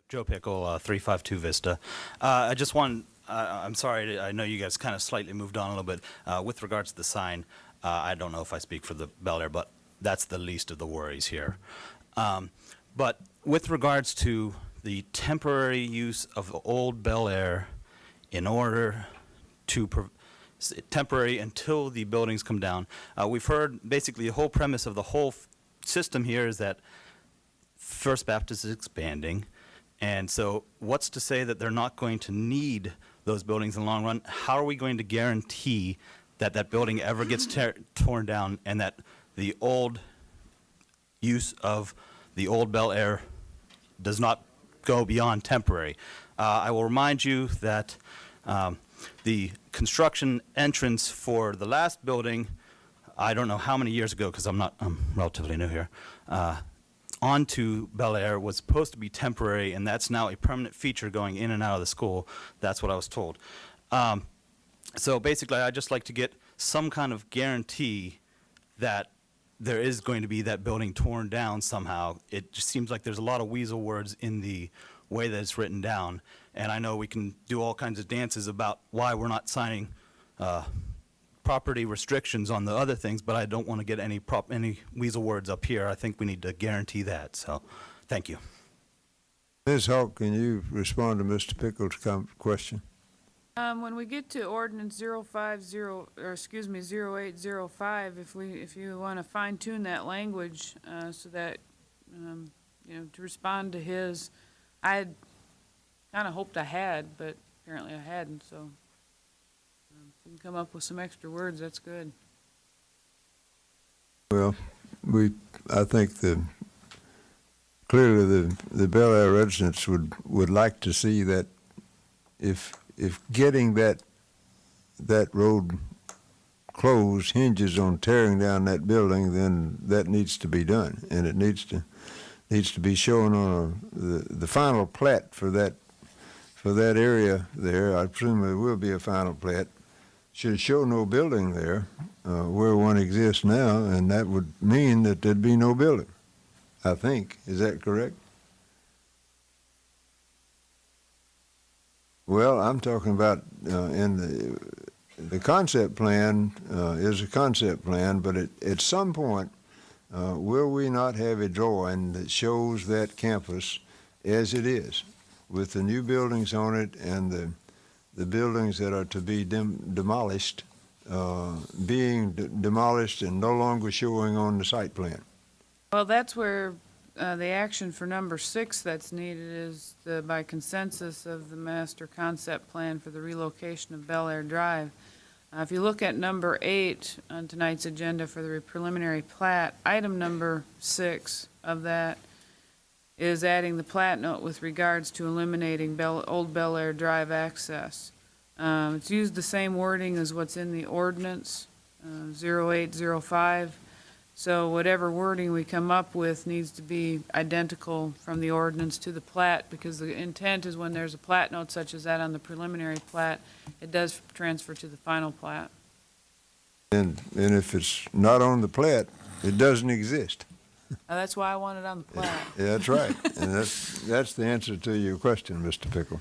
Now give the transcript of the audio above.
Joe Pickle, 352 Vista. I just want, I'm sorry, I know you guys kind of slightly moved on a little bit. With regards to the sign, I don't know if I speak for the Belleaire, but that's the least of the worries here. But with regards to the temporary use of the old Belleaire in order to temporary until the buildings come down, we've heard basically the whole premise of the whole system here is that First Baptist is expanding. And so what's to say that they're not going to need those buildings in the long run? How are we going to guarantee that that building ever gets torn down and that the old use of the old Belleaire does not go beyond temporary? I will remind you that the construction entrance for the last building, I don't know how many years ago because I'm relatively new here, onto Belleaire was supposed to be temporary, and that's now a permanent feature going in and out of the school. That's what I was told. So basically, I'd just like to get some kind of guarantee that there is going to be that building torn down somehow. It just seems like there's a lot of weasel words in the way that it's written down, and I know we can do all kinds of dances about why we're not signing property restrictions on the other things, but I don't want to get any weasel words up here. I think we need to guarantee that. So, thank you. Ms. Hawk, can you respond to Mr. Pickle's question? When we get to ordinance 0805, if you want to fine tune that language so that to respond to his, I had kind of hoped I had, but apparently I hadn't. So. If you can come up with some extra words, that's good. Well, I think clearly the Belleaire residents would like to see that if getting that road closed hinges on tearing down that building, then that needs to be done, and it needs to be shown on the final plat for that area there. I presume there will be a final plat. Should show no building there where one exists now, and that would mean that there'd be no building, I think. Is that correct? Well, I'm talking about in the concept plan is a concept plan, but at some point, will we not have a drawing that shows that campus as it is, with the new buildings on it and the buildings that are to be demolished, being demolished and no longer showing on the site plan? Well, that's where the action for number 6 that's needed is by consensus of the master concept plan for the relocation of Belleaire Drive. If you look at number 8 on tonight's agenda for the preliminary plat, item number 6 of that is adding the plat note with regards to eliminating old Belleaire Drive access. It's used the same wording as what's in the ordinance, 0805. So whatever wording we come up with needs to be identical from the ordinance to the plat, because the intent is when there's a plat note such as that on the preliminary plat, it does transfer to the final plat. And if it's not on the plat, it doesn't exist. That's why I want it on the plat. Yeah, that's right. And that's the answer to your question, Mr. Pickle.